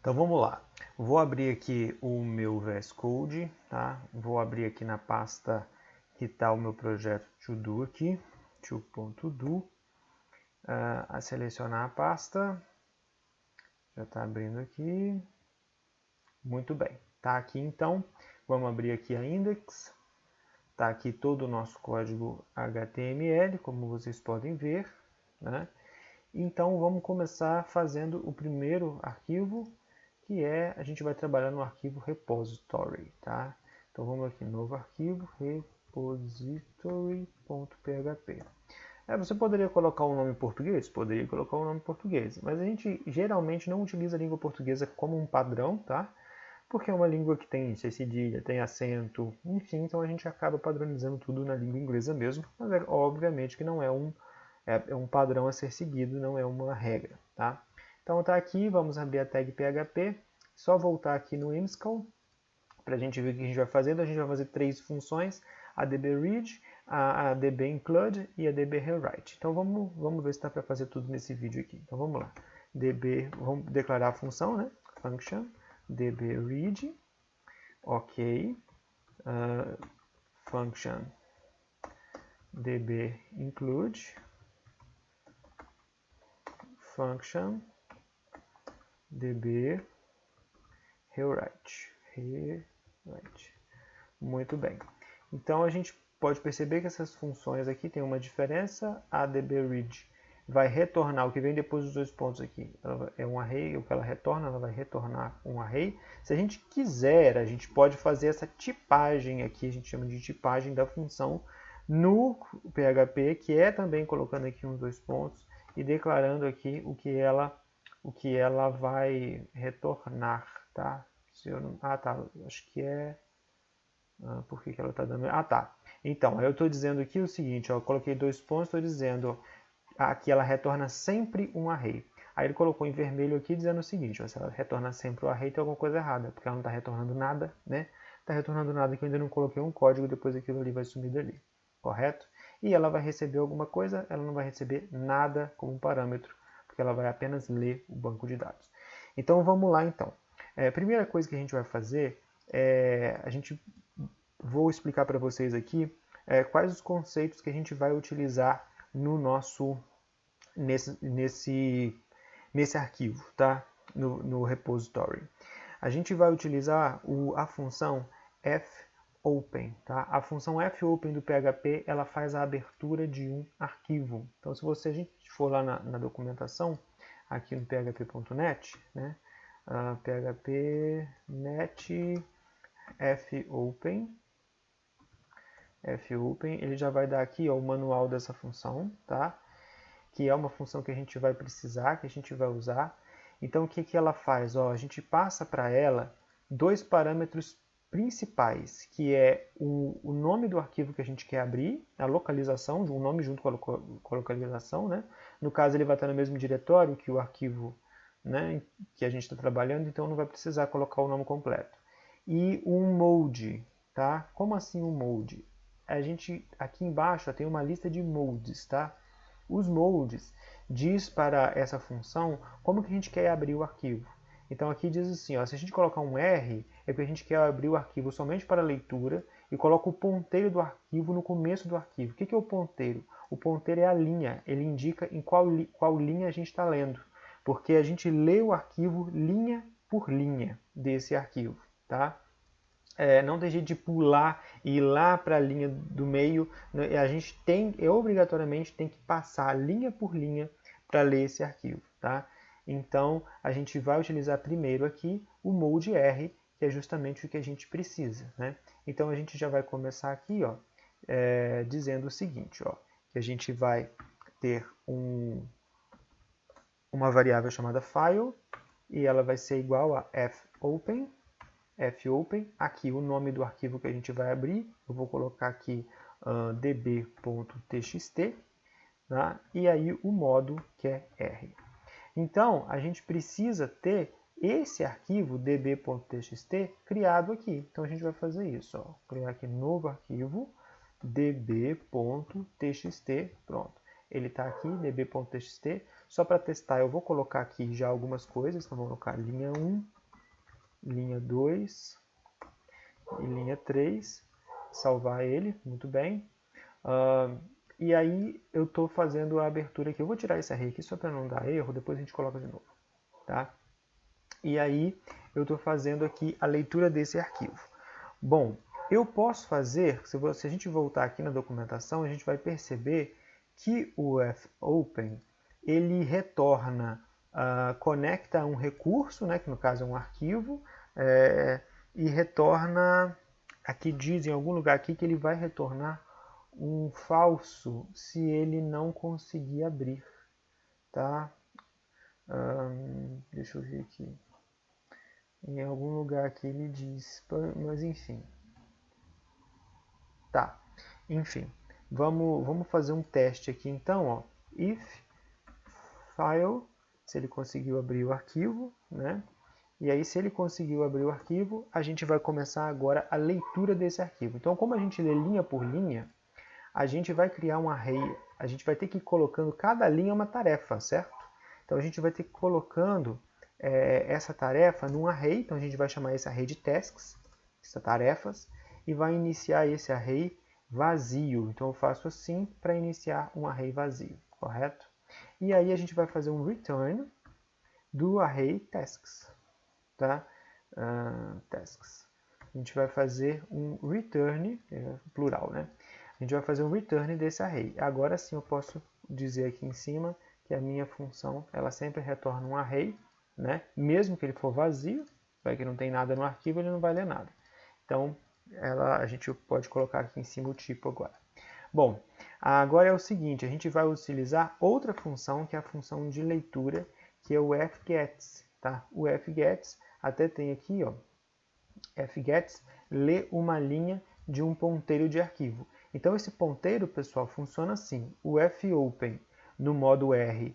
Então vamos lá. Vou abrir aqui o meu VS Code, tá? Vou abrir aqui na pasta que está o meu projeto to-do aqui, to.do, a selecionar a pasta. Já está abrindo aqui. Muito bem. Tá aqui então. Vamos abrir aqui a index. Tá aqui todo o nosso código HTML, como vocês podem ver, né? Então vamos começar fazendo o primeiro arquivo, que é, a gente vai trabalhar no arquivo repository, tá? Então vamos aqui, novo arquivo, repository.php. Você poderia colocar um nome em português? Poderia colocar um nome em português, mas a gente geralmente não utiliza a língua portuguesa como um padrão, tá? Porque é uma língua que tem cedilha, tem acento, enfim, então a gente acaba padronizando tudo na língua inglesa mesmo, mas obviamente que não é um padrão a ser seguido, não é uma regra, tá? Então está aqui, vamos abrir a tag PHP, só voltar aqui no install, para a gente ver o que a gente vai fazendo. A gente vai fazer 3 funções, a dbRead, a dbinclude e a dbrewrite. Então vamos ver se dá para fazer tudo nesse vídeo aqui. Então vamos lá, vamos declarar a função, né? Function, dbRead, ok, function dbinclude, function dbrewrite. Muito bem. Então a gente pode perceber que essas funções aqui têm uma diferença. A dbRead vai retornar o que vem depois dos 2 pontos aqui. Ela é um array, o que ela retorna, ela vai retornar um array. Se a gente quiser, a gente pode fazer essa tipagem aqui, a gente chama de tipagem da função no PHP, que é também colocando aqui uns 2 pontos e declarando aqui o que ela vai retornar, tá? Tá, acho que é... por que ela está dando... tá. Então, eu estou dizendo aqui o seguinte, ó, eu coloquei 2 pontos, estou dizendo aqui ela retorna sempre um array. Aí ele colocou em vermelho aqui dizendo o seguinte, ó, se ela retorna sempre o array, tem alguma coisa errada, porque ela não está retornando nada, né? Está retornando nada que eu ainda não coloquei um código, depois aquilo ali vai sumir dali, correto? E ela vai receber alguma coisa, ela não vai receber nada como parâmetro, porque ela vai apenas ler o banco de dados. Então vamos lá então. A primeira coisa que a gente vai fazer é vou explicar para vocês aqui quais os conceitos que a gente vai utilizar no nesse arquivo, tá? No repository. A gente vai utilizar a função fopen, tá? A função fopen do PHP, ela faz a abertura de um arquivo. Então, se a gente for lá na documentação, aqui no php.net, né? php.net fopen, ele já vai dar aqui ó, o manual dessa função, tá? Que é uma função que a gente vai precisar, que a gente vai usar. Então, o que ela faz? Ó, a gente passa para ela 2 parâmetros principais, que é o nome do arquivo que a gente quer abrir, a localização, um nome junto com a localização, né? No caso, ele vai estar no mesmo diretório que o arquivo, né, que a gente está trabalhando, então não vai precisar colocar o nome completo. E um mode, tá? Como assim um mode? A gente, aqui embaixo, ó, tem uma lista de modes, tá? Os modes diz para essa função como que a gente quer abrir o arquivo. Então aqui diz assim, ó, se a gente colocar um R, é porque a gente quer abrir o arquivo somente para leitura e coloca o ponteiro do arquivo no começo do arquivo. O que é o ponteiro? O ponteiro é a linha, ele indica em qual linha a gente está lendo, porque a gente lê o arquivo linha por linha desse arquivo, tá? Não tem jeito de pular e ir lá para a linha do meio. A gente obrigatoriamente tem que passar linha por linha para ler esse arquivo, tá? Então, a gente vai utilizar primeiro aqui o mode R, que é justamente o que a gente precisa, né? Então, a gente já vai começar aqui, ó, dizendo o seguinte, ó, que a gente vai ter uma variável chamada file, e ela vai ser igual a fopen, aqui o nome do arquivo que a gente vai abrir, eu vou colocar aqui db.txt, tá? E aí o modo que é R. Então, a gente precisa ter esse arquivo db.txt criado aqui. Então, a gente vai fazer isso, ó, criar aqui novo arquivo db.txt, pronto. Ele está aqui, db.txt, Só para testar, eu vou colocar aqui já algumas coisas. Então, vou colocar linha 1, linha 2 e linha 3. Salvar ele, muito bem. E aí, eu estou fazendo a abertura aqui. Eu vou tirar esse array aqui só para não dar erro, depois a gente coloca de novo. Tá? E aí, eu estou fazendo aqui a leitura desse arquivo. Bom, eu posso fazer, se a gente voltar aqui na documentação, a gente vai perceber que o fopen, ele retorna, conecta um recurso, né, que no caso é um arquivo, e retorna, aqui diz em algum lugar aqui que ele vai retornar um falso se ele não conseguir abrir. Tá? Deixa eu ver aqui. Em algum lugar aqui ele diz, mas enfim. Tá, enfim. Vamos fazer um teste aqui então, ó. If file, se ele conseguiu abrir o arquivo, né? E aí, se ele conseguiu abrir o arquivo, a gente vai começar agora a leitura desse arquivo. Então, como a gente lê linha por linha, a gente vai criar um array, a gente vai ter que ir colocando cada linha uma tarefa, certo? Então, a gente vai ter que ir colocando essa tarefa num array, então a gente vai chamar esse array de tasks, essas tarefas, e vai iniciar esse array vazio. Então, eu faço assim para iniciar um array vazio, correto? E aí, a gente vai fazer um return do array tasks, tá? Tasks. A gente vai fazer um return, plural, né? A gente vai fazer um return desse array. Agora sim eu posso dizer aqui em cima que a minha função, ela sempre retorna um array, né? Mesmo que ele for vazio, vai que não tem nada no arquivo, ele não vai ler nada. Então, a gente pode colocar aqui em cima o tipo agora. Bom, agora é o seguinte, a gente vai utilizar outra função, que é a função de leitura, que é o fgets, tá? O fgets, até tem aqui, ó, fgets, lê uma linha de um ponteiro de arquivo. Então, esse ponteiro, pessoal, funciona assim. O fopen, no modo R,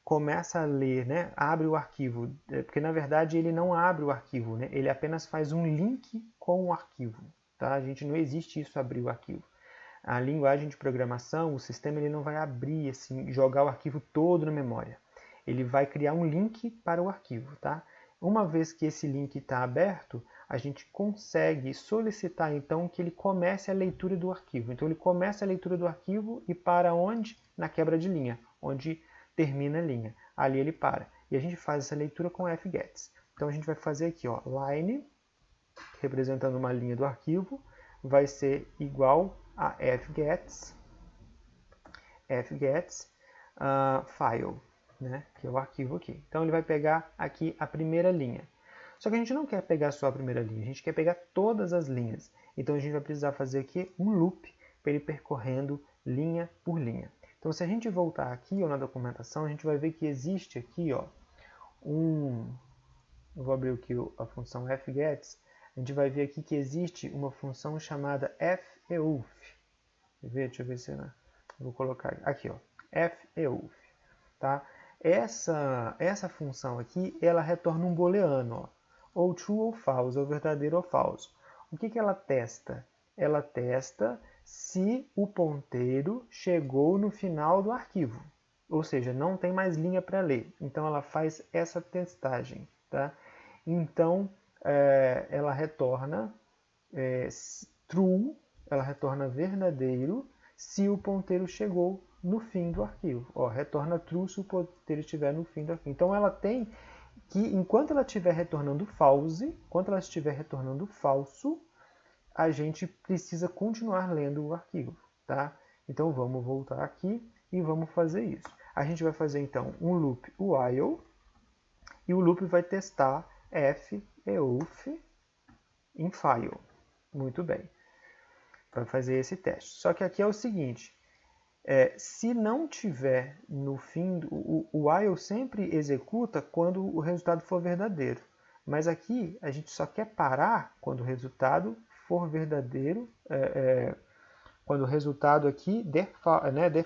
começa a ler, né? Abre o arquivo, porque na verdade ele não abre o arquivo, né? Ele apenas faz um link com o arquivo. Tá? A gente não existe isso, abrir o arquivo. A linguagem de programação, o sistema, ele não vai abrir, assim, jogar o arquivo todo na memória. Ele vai criar um link para o arquivo. Tá? Uma vez que esse link está aberto, a gente consegue solicitar então que ele comece a leitura do arquivo. Então ele começa a leitura do arquivo e para onde? Na quebra de linha, onde termina a linha. Ali ele para. E a gente faz essa leitura com fgets. Então a gente vai fazer aqui, ó, line, representando uma linha do arquivo, vai ser igual a fgets file, né, que é o arquivo aqui. Então ele vai pegar aqui a primeira linha. Só que a gente não quer pegar só a primeira linha, a gente quer pegar todas as linhas. Então a gente vai precisar fazer aqui um loop para ele percorrendo linha por linha. Então, se a gente voltar aqui ó, na documentação, a gente vai ver que existe aqui, ó, eu vou abrir aqui a função fgets, a gente vai ver aqui que existe uma função chamada feuf. Deixa eu ver se eu vou colocar aqui, ó, feuf, tá? Essa função aqui, ela retorna um booleano, ó, ou true ou false, ou verdadeiro ou falso. O que ela testa? Ela testa se o ponteiro chegou no final do arquivo, ou seja, não tem mais linha para ler. Então ela faz essa testagem, tá? Então ela retorna true, ela retorna verdadeiro se o ponteiro chegou no fim do arquivo. Ó, retorna true se o ponteiro estiver no fim do arquivo. Então ela tem que, enquanto ela estiver retornando false, enquanto ela estiver retornando falso, a gente precisa continuar lendo o arquivo, tá? Então vamos voltar aqui e vamos fazer isso. A gente vai fazer então um loop while e o loop vai testar feuf em file. Muito bem. Vai fazer esse teste. Só que aqui é o seguinte, se não tiver no fim, o while sempre executa quando o resultado for verdadeiro. Mas aqui a gente só quer parar quando o resultado for verdadeiro, quando o resultado aqui der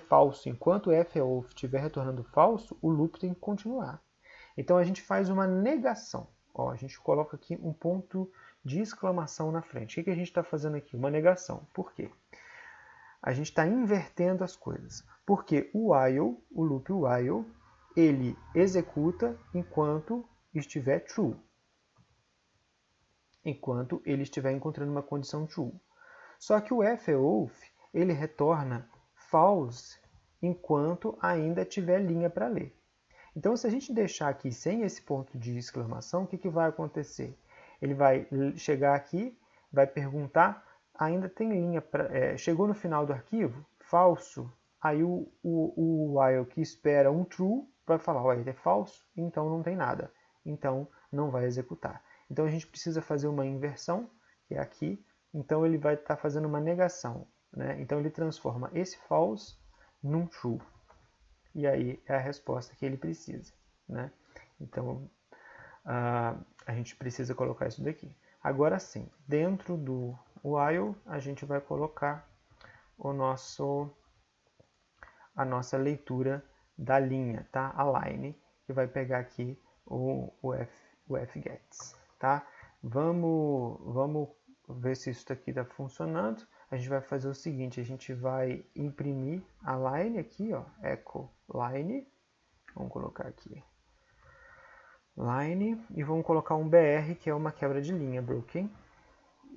falso. Enquanto feuf estiver retornando falso, o loop tem que continuar. Então a gente faz uma negação. Ó, a gente coloca aqui um ponto de exclamação na frente. O que a gente está fazendo aqui? Uma negação. Por quê? A gente está invertendo as coisas. Porque o while, o loop while, ele executa enquanto estiver true. Enquanto ele estiver encontrando uma condição true. Só que o FOF, ele retorna false enquanto ainda tiver linha para ler. Então, se a gente deixar aqui sem esse ponto de exclamação, o que vai acontecer? Ele vai chegar aqui, vai perguntar, ainda tem linha, chegou no final do arquivo, falso, aí o while que espera um true vai falar, olha, ele é falso, então não tem nada, então não vai executar. Então a gente precisa fazer uma inversão, que é aqui, então ele vai estar fazendo uma negação, né? Então ele transforma esse false num true. E aí é a resposta que ele precisa, né? Então a gente precisa colocar isso daqui. Agora sim, dentro do while a gente vai colocar a nossa leitura da linha, tá? A line, que vai pegar aqui o fgets, tá? Vamos ver se isso aqui está funcionando. A gente vai fazer o seguinte, a gente vai imprimir a line aqui, ó, echo line, vamos colocar aqui, line, e vamos colocar um BR, que é uma quebra de linha, broken,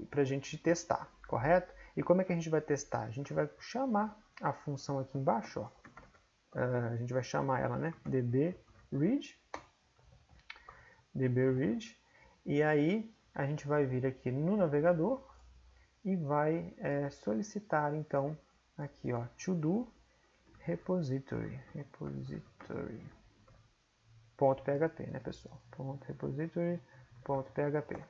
para a gente testar, correto? E como é que a gente vai testar? A gente vai chamar a função aqui embaixo, ó, a gente vai chamar ela, né, dbRead, e aí a gente vai vir aqui no navegador e vai solicitar, então, aqui, ó, to do repository, .php, né, pessoal? .repository.php.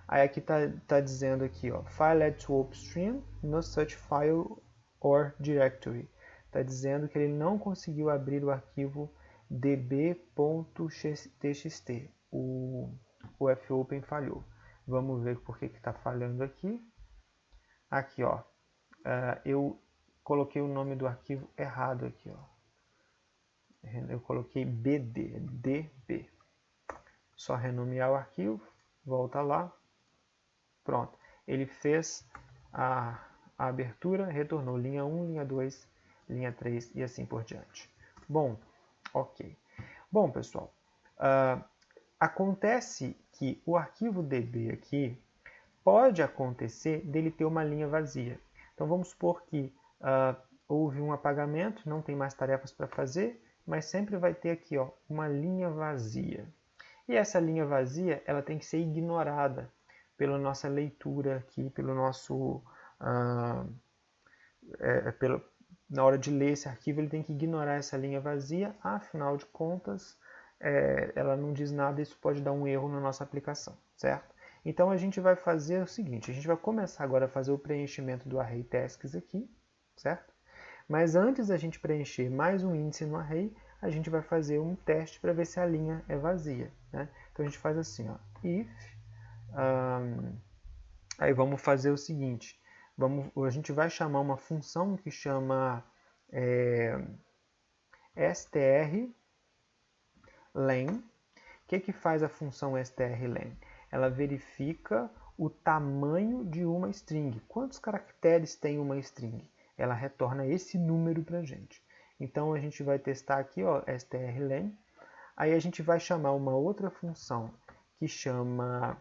Aí aqui tá dizendo aqui, ó, file add to upstream, no such file or directory. Tá dizendo que ele não conseguiu abrir o arquivo db.txt. O fopen falhou. Vamos ver por que está falhando aqui. Aqui, ó, eu coloquei o nome do arquivo errado aqui, ó. Eu coloquei db. Só renomear o arquivo, volta lá, pronto. Ele fez a abertura, retornou linha 1, linha 2, linha 3 e assim por diante. Bom, ok. Bom, pessoal, acontece que o arquivo db aqui pode acontecer dele ter uma linha vazia. Então vamos supor que houve um apagamento, não tem mais tarefas para fazer, mas sempre vai ter aqui, ó, uma linha vazia. E essa linha vazia, ela tem que ser ignorada pela nossa leitura aqui, pelo nosso na hora de ler esse arquivo, ele tem que ignorar essa linha vazia, afinal de contas, ela não diz nada, isso pode dar um erro na nossa aplicação, certo? Então a gente vai fazer o seguinte, a gente vai começar agora a fazer o preenchimento do array tasks aqui, certo? Mas antes da gente preencher mais um índice no array, a gente vai fazer um teste para ver se a linha é vazia, né? Então a gente faz assim, ó, if, aí vamos fazer o seguinte, a gente vai chamar uma função que chama strlen. O que faz a função strlen? Ela verifica o tamanho de uma string. Quantos caracteres tem uma string? Ela retorna esse número para a gente. Então a gente vai testar aqui, ó, strlen. Aí a gente vai chamar uma outra função que chama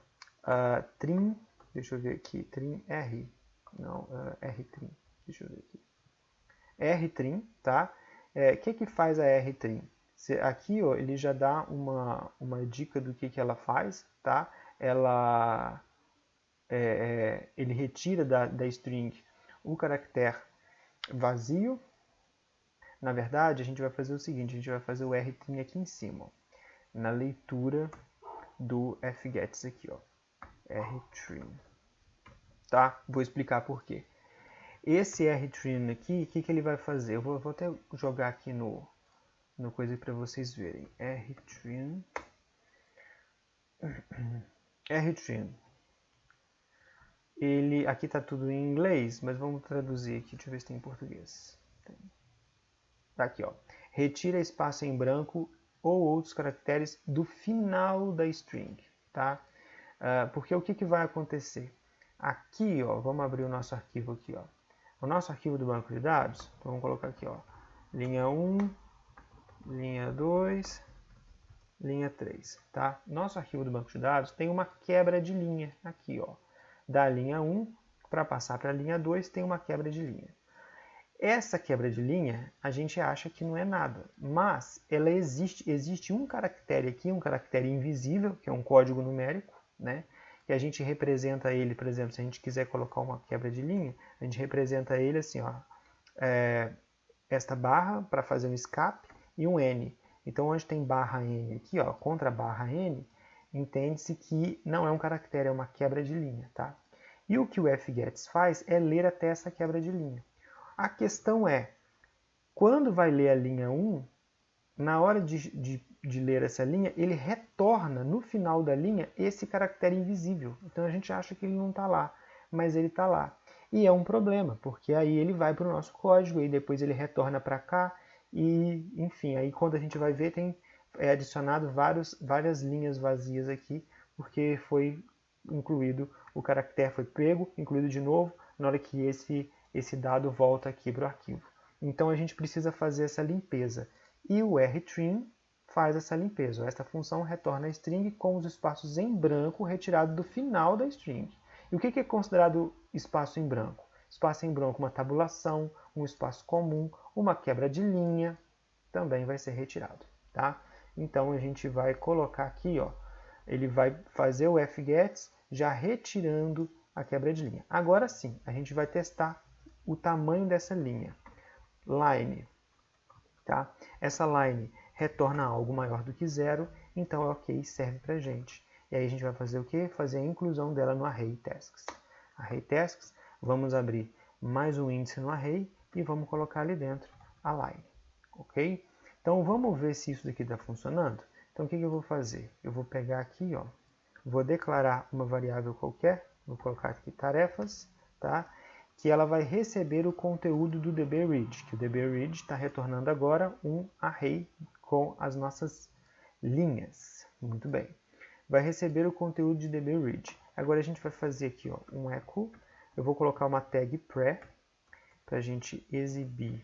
trim, deixa eu ver aqui, trim r, não, rtrim, deixa eu ver aqui, rtrim, tá? Que faz a rtrim? Aqui, ó, ele já dá uma dica do que ela faz, tá? Ele retira da string o caractere vazio. Na verdade, a gente vai fazer o seguinte, a gente vai fazer o rtrim aqui em cima, ó, na leitura do fgets aqui, ó, rtrim, tá? Vou explicar por quê. Esse rtrim aqui, o que ele vai fazer? Eu vou até jogar aqui no coisa para vocês verem. Rtrim. Ele, aqui está tudo em inglês, mas vamos traduzir aqui. Deixa eu ver se tem em português. Tá aqui, ó. Retira espaço em branco ou outros caracteres do final da string, tá? Porque o que vai acontecer? Aqui, ó, vamos abrir o nosso arquivo aqui, ó. O nosso arquivo do banco de dados, então vamos colocar aqui, ó, linha 1, linha 2, linha 3, tá? Nosso arquivo do banco de dados tem uma quebra de linha aqui, ó. Da linha 1 para passar para a linha 2 tem uma quebra de linha. Essa quebra de linha a gente acha que não é nada, mas ela existe um caractere aqui, um caractere invisível, que é um código numérico, né? Que a gente representa ele, por exemplo, se a gente quiser colocar uma quebra de linha, a gente representa ele assim, ó, esta barra para fazer um escape e um N. Então, onde tem barra N aqui, ó, contra barra N, entende-se que não é um caractere, é uma quebra de linha, tá? E o que o fgets faz é ler até essa quebra de linha. A questão é, quando vai ler a linha 1, na hora de ler essa linha, ele retorna no final da linha esse caractere invisível. Então a gente acha que ele não está lá, mas ele está lá. E é um problema, porque aí ele vai para o nosso código, e depois ele retorna para cá, e enfim, aí quando a gente vai ver, tem adicionado várias linhas vazias aqui, porque foi incluído, o caractere foi pego, incluído de novo, na hora que esse dado volta aqui para o arquivo. Então a gente precisa fazer essa limpeza. E o rtrim faz essa limpeza. Esta função retorna a string com os espaços em branco retirados do final da string. E o que é considerado espaço em branco? Espaço em branco, uma tabulação, um espaço comum, uma quebra de linha, também vai ser retirado. Tá? Então a gente vai colocar aqui, ó, ele vai fazer o fgets já retirando a quebra de linha. Agora sim, a gente vai testar o tamanho dessa linha. Line. Tá? Essa line retorna algo maior do que 0, então é ok, serve para a gente. E aí a gente vai fazer o quê? Fazer a inclusão dela no array tasks. Array tasks, vamos abrir mais um índice no array e vamos colocar ali dentro a line. Ok? Então vamos ver se isso daqui está funcionando. Então o que eu vou fazer? Eu vou pegar aqui, ó, vou declarar uma variável qualquer, vou colocar aqui tarefas, tá? Que ela vai receber o conteúdo do dbRead, que o dbRead está retornando agora um array com as nossas linhas. Muito bem. Vai receber o conteúdo de dbRead. Agora a gente vai fazer aqui, ó, um echo. Eu vou colocar uma tag pre para a gente exibir.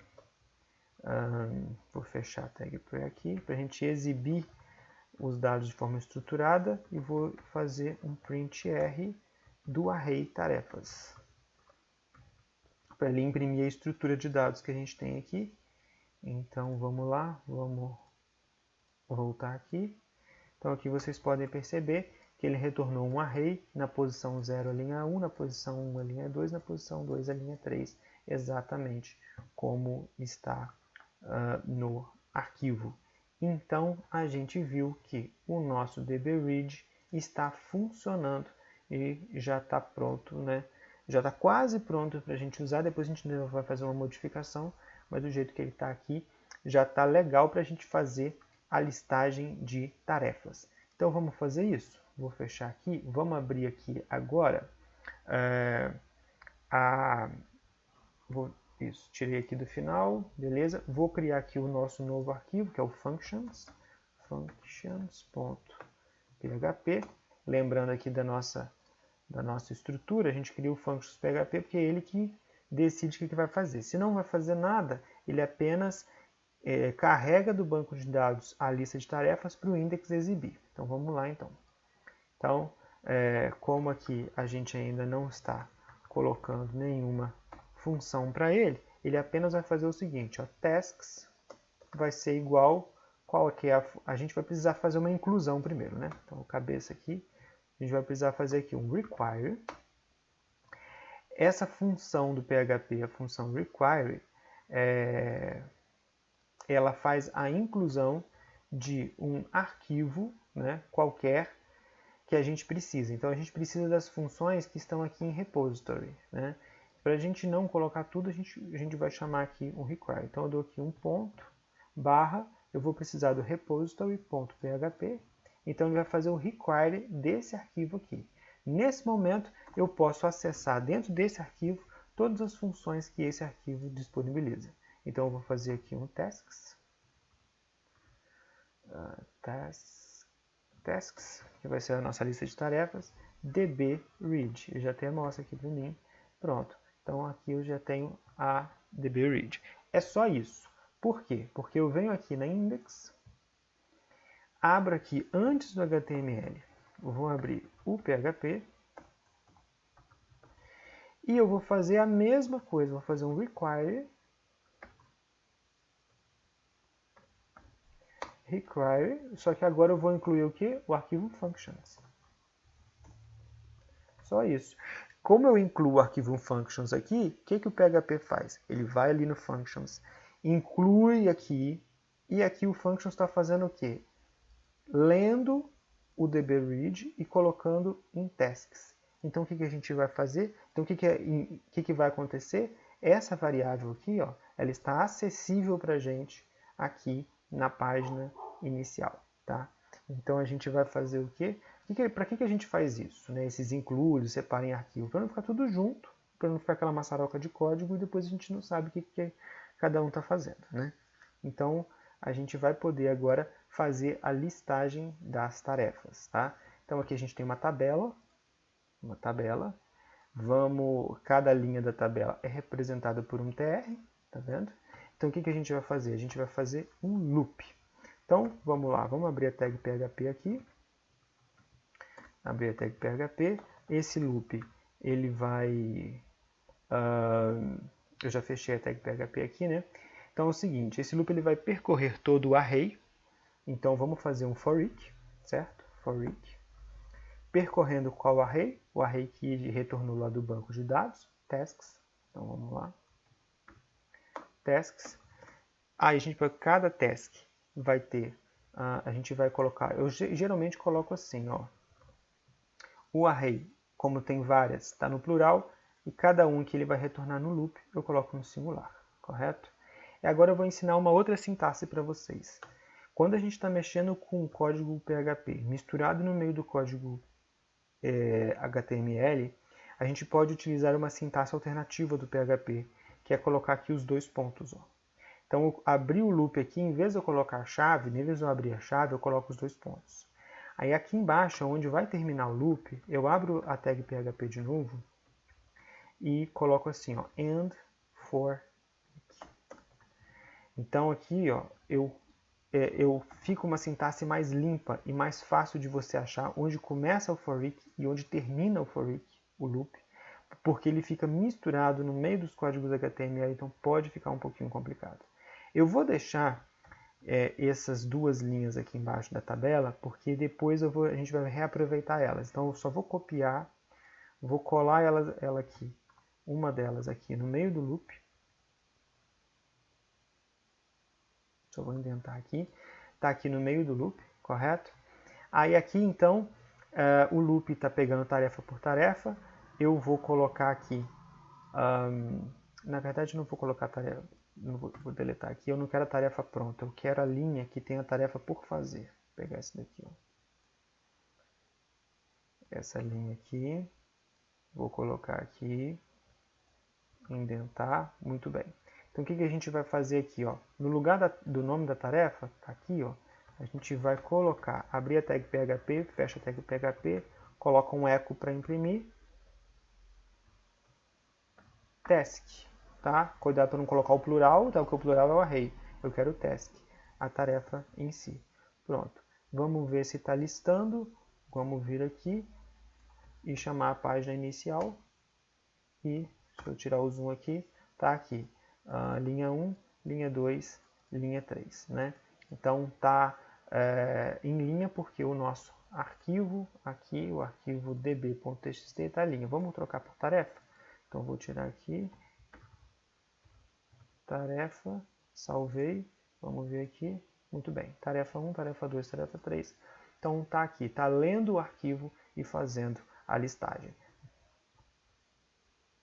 Vou fechar a tag pre aqui para a gente exibir os dados de forma estruturada e vou fazer um print r do array tarefas, para ele imprimir a estrutura de dados que a gente tem aqui. Então vamos lá, vamos voltar aqui. Então aqui vocês podem perceber que ele retornou um array na posição 0 a linha 1, na posição 1 a linha 2, na posição 2 a linha 3, exatamente como está no arquivo. Então a gente viu que o nosso dbRead está funcionando e já está pronto, né? Já está quase pronto para a gente usar. Depois a gente vai fazer uma modificação, mas do jeito que ele está aqui, já está legal para a gente fazer a listagem de tarefas. Então vamos fazer isso. Vou fechar aqui. Vamos abrir aqui agora. Isso, tirei aqui do final, beleza? Vou criar aqui o nosso novo arquivo, que é o functions, functions.php. Lembrando aqui da nossa estrutura, a gente cria o functions.php porque é ele que decide o que vai fazer. Se não vai fazer nada, ele apenas carrega do banco de dados a lista de tarefas para o index exibir. Então vamos lá então. Então, como aqui a gente ainda não está colocando nenhuma função para ele, ele apenas vai fazer o seguinte, ó, tasks vai ser igual, qual que é a gente vai precisar fazer uma inclusão primeiro, né? Então, cabeça aqui, a gente vai precisar fazer aqui um require. Essa função do PHP, a função require, ela faz a inclusão de um arquivo, né, qualquer que a gente precisa. Então a gente precisa das funções que estão aqui em repository, né? Para a gente não colocar tudo, a gente vai chamar aqui um require. Então eu dou aqui um ponto, barra, eu vou precisar do repository.php, então ele vai fazer o require desse arquivo aqui. Nesse momento eu posso acessar dentro desse arquivo todas as funções que esse arquivo disponibiliza. Então eu vou fazer aqui um tasks, tasks, que vai ser a nossa lista de tarefas, dbRead. Ele já até mostra aqui para mim. Pronto. Então aqui eu já tenho a dbRead. É só isso. Por quê? Porque eu venho aqui na index, abro aqui antes do HTML, eu vou abrir o PHP, e eu vou fazer a mesma coisa, vou fazer um require, só que agora eu vou incluir o quê? O arquivo functions. Só isso. Como eu incluo o arquivo functions aqui, o que o PHP faz? Ele vai ali no functions, inclui aqui, e aqui o functions está fazendo o quê? Lendo o dbRead e colocando em tasks. Então o que a gente vai fazer? Então o que vai acontecer? Essa variável aqui, ó, ela está acessível para a gente aqui na página inicial. Tá? Então a gente vai fazer o quê? Para que a gente faz isso? Né? Esses includes, separa em arquivo, para não ficar tudo junto, para não ficar aquela maçaroca de código e depois a gente não sabe o que cada um está fazendo. Né? Então a gente vai poder agora fazer a listagem das tarefas. Tá? Então aqui a gente tem uma tabela, cada linha da tabela é representada por um tr, tá vendo? Então o que a gente vai fazer? A gente vai fazer um loop. Então vamos lá, vamos abrir a tag PHP aqui, abrir a tag PHP, esse loop ele vai, eu já fechei a tag PHP aqui, né? Então é o seguinte, esse loop ele vai percorrer todo o array, então vamos fazer um for each, certo? For each. Percorrendo qual array? O array que retornou lá do banco de dados, tasks. Então vamos lá. Tasks. Aí a gente para cada task vai ter, a gente vai colocar, eu geralmente coloco assim, ó. O array, como tem várias, está no plural, e cada um que ele vai retornar no loop, eu coloco no singular, correto? E agora eu vou ensinar uma outra sintaxe para vocês. Quando a gente está mexendo com o código PHP misturado no meio do código HTML, a gente pode utilizar uma sintaxe alternativa do PHP, que é colocar aqui os dois pontos. Ó. Então, eu abri o loop aqui, em vez de eu colocar a chave, em vez de eu abrir a chave, eu coloco os dois pontos. Aí aqui embaixo, onde vai terminar o loop, eu abro a tag PHP de novo e coloco assim, ó, end for. Então aqui, ó, eu fico uma sintaxe mais limpa e mais fácil de você achar onde começa o for each e onde termina o for each, o loop, porque ele fica misturado no meio dos códigos HTML, então pode ficar um pouquinho complicado. Eu vou deixar essas duas linhas aqui embaixo da tabela, porque depois a gente vai reaproveitar elas. Então eu só vou copiar, vou colar ela aqui, uma delas aqui no meio do loop. Só vou indentar aqui. Está aqui no meio do loop, correto? Aí aqui então, o loop está pegando tarefa por tarefa. Eu vou colocar aqui, na verdade não vou colocar tarefa, não vou deletar aqui, eu não quero a tarefa pronta, eu quero a linha que tem a tarefa por fazer. Vou pegar esse daqui, ó. Essa linha aqui, vou colocar aqui, indentar, muito bem. Então o que a gente vai fazer aqui, ó? No lugar do nome da tarefa, tá aqui, ó, a gente vai colocar, abrir a tag PHP, fecha a tag PHP, coloca um eco para imprimir, task, tá? Cuidado para não colocar o plural, tá? Porque o plural é o array. Eu quero o task, a tarefa em si. Pronto. Vamos ver se está listando. Vamos vir aqui e chamar a página inicial. E, se eu tirar o zoom aqui, tá aqui. Linha 1, linha 2, linha 3, né? Então, tá em linha porque o nosso arquivo aqui, o arquivo db.txt está em linha. Vamos trocar por tarefa? Então, vou tirar aqui, tarefa, salvei, vamos ver aqui, muito bem, tarefa 1, tarefa 2, tarefa 3. Então, está aqui, está lendo o arquivo e fazendo a listagem.